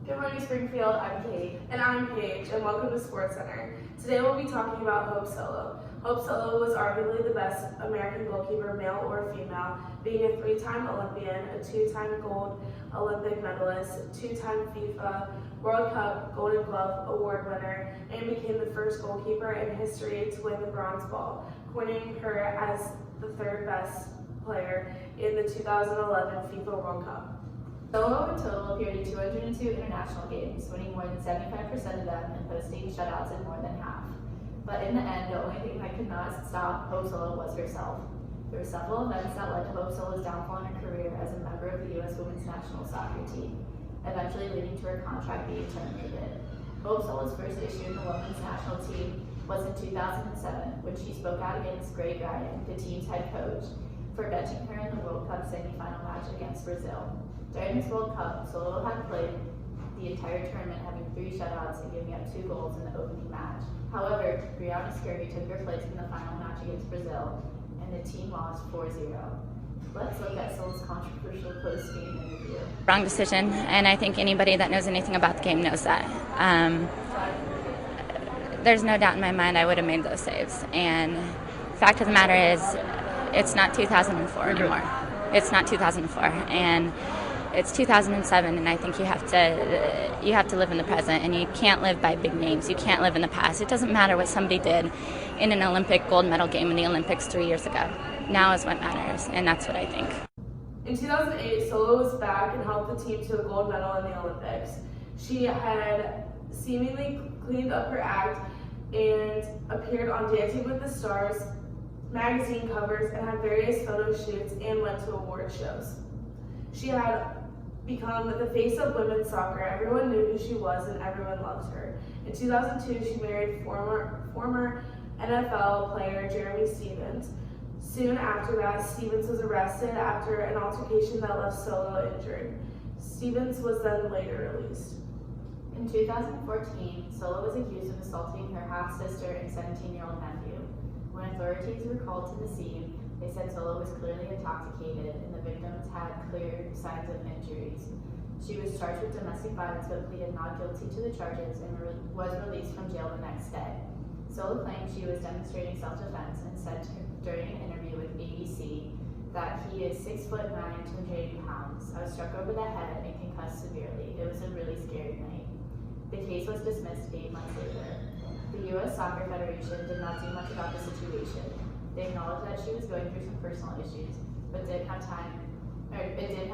Good morning, Springfield. I'm Kate. And I'm Paige, and welcome to Sports Center. Today we'll be talking about Hope Solo. Hope Solo was arguably the best American goalkeeper, male or female, being a 3-time Olympian, a 2-time gold Olympic medalist, 2-time FIFA World Cup Golden Glove Award winner, and became the first goalkeeper in history to win the bronze ball, coining her as the 3rd best player in the 2011 FIFA World Cup. Solo in total appeared in 202 international games, winning more than 75% of them and posting shutouts in more than half. But in the end, the only thing that could not stop Hope Solo was herself. There were several events that led to Hope Solo's downfall in her career as a member of the U.S. women's national soccer team, eventually leading to her contract being terminated. Hope Solo's first issue in the women's national team was in 2007, when she spoke out against Greg Ryan, the team's head coach, for benching her in the World Cup semifinal match against Brazil. During this World Cup, Solo had played the entire tournament, having 3 shutouts and giving up 2 goals in the opening match. However, Brianna Scurry took her place in the final match against Brazil, and the team lost 4-0. Let's look at Solo's controversial post-game interview. Wrong decision, and I think anybody that knows anything about the game knows that. There's no doubt in my mind I would have made those saves. And the fact of the matter is, it's not 2004 anymore. It's not 2004, and it's 2007, and I think you have to live in the present, and you can't live by big names. You can't live in the past. It doesn't matter what somebody did in an Olympic gold medal game in the Olympics 3 years ago. Now is what matters, and that's what I think. In 2008, Solo was back and helped the team to a gold medal in the Olympics. She had seemingly cleaned up her act and appeared on Dancing with the Stars magazine covers and had various photo shoots and went to award shows. She had become the face of women's soccer. Everyone knew who she was and everyone loved her. In 2002, she married former NFL player Jeremy Stevens. Soon after that, Stevens was arrested after an altercation that left Solo injured. Stevens was then later released. In 2014, Solo was accused of assaulting her half-sister and 17-year-old nephew. When authorities were called to the scene, they said Solo was clearly intoxicated and the victims had clear signs of injuries. She was charged with domestic violence but pleaded not guilty to the charges and was released from jail the next day. Solo claimed she was demonstrating self-defense and said during an interview with ABC that he is 6'9" and 280 pounds. I was struck over the head and concussed severely. It was a really scary night. The case was dismissed 8 months later. The U.S. Soccer Federation did not do much about the situation. They acknowledged that she was going through some personal issues, but it didn't have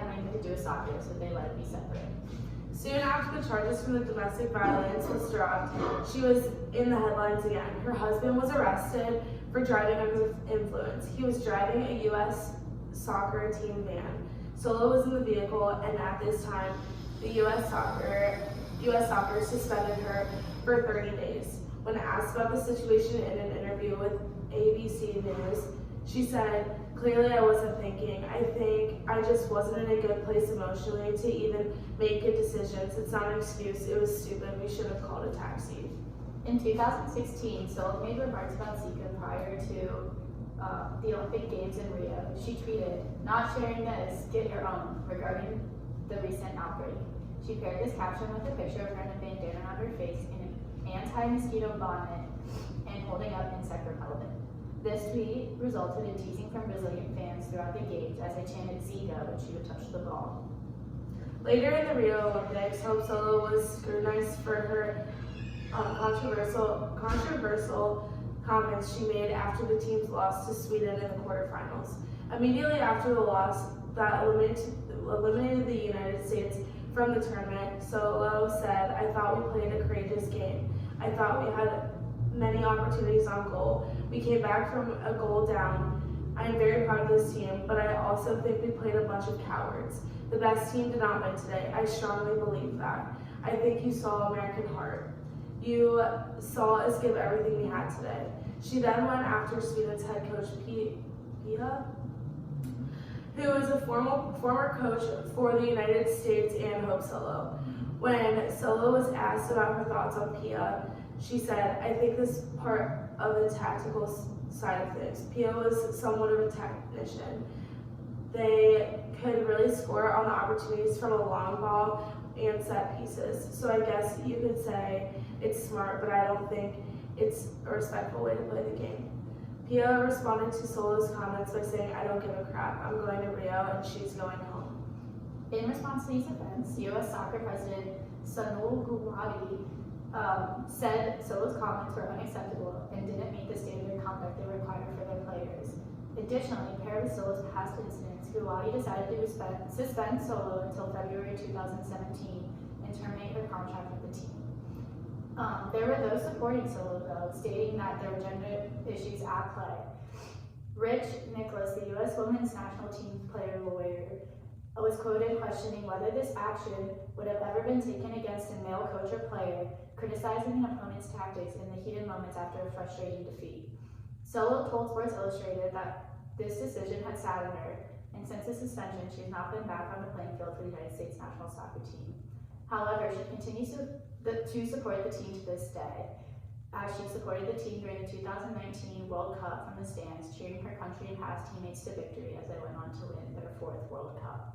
anything to do with soccer, so they let it be separate. Soon after the charges from the domestic violence was dropped, she was in the headlines again. Her husband was arrested for driving under the influence. He was driving a U.S. soccer team van. Solo was in the vehicle, and at this time, the U.S. Soccer suspended her for 30 days. When asked about the situation in an interview with ABC News, she said, "Clearly I wasn't thinking. I think I just wasn't in a good place emotionally to even make good decisions. It's not an excuse. It was stupid. We should have called a taxi." In 2016, Solo made remarks about SIC prior to the Olympic Games in Rio. She tweeted, "Not sharing this, get your own," regarding the recent outbreak. She paired this caption with a picture of her in a bandana around her face in an anti-mosquito bonnet and holding up insect repellent. This tweet resulted in teasing from Brazilian fans throughout the games as they chanted "Zica" when she would touch the ball. Later in the Rio Olympics, Hope Solo was scrutinized for her controversial comments she made after the team's loss to Sweden in the quarterfinals. Immediately after the loss that eliminated the United States from the tournament, Solo said, "I thought we played a courageous game. I thought we had many opportunities on goal. We came back from a goal down. I am very proud of this team, but I also think we played a bunch of cowards. The best team did not win today. I strongly believe that. I think you saw American heart. You saw us give everything we had today." She then went after Sweden's head coach, Pia, who is a former coach for the United States and Hope Solo. When Solo was asked about her thoughts on Pia, she said, "I think this part of the tactical side of things. Pia was somewhat of a technician. They could really score on the opportunities from a long ball and set pieces. So I guess you could say it's smart, but I don't think it's a respectful way to play the game. Pia responded to Solo's comments by saying, "I don't give a crap. I'm going to Rio and she's going home." In response to these events, U.S. Soccer President Sunil Gulati said Solo's comments were unacceptable and didn't meet the standard conduct they required for their players. Additionally, paired with Solo's past incidents, Gulati decided to suspend Solo until February 2017 and terminate her contract with the team. There were those supporting Solo, though, stating that there were gender issues at play. Rich Nicholas, the U.S. Women's National Team player lawyer, was quoted questioning whether this action would have ever been taken against a male coach or player, criticizing an opponent's tactics in the heated moments after a frustrating defeat. Solo told Sports Illustrated that this decision had saddened her, and since the suspension, she has not been back on the playing field for the United States national soccer team. However, she continues to support the team to this day, as she supported the team during the 2019 World Cup from the stands, cheering her country and past teammates to victory as they went on to win their 4th World Cup.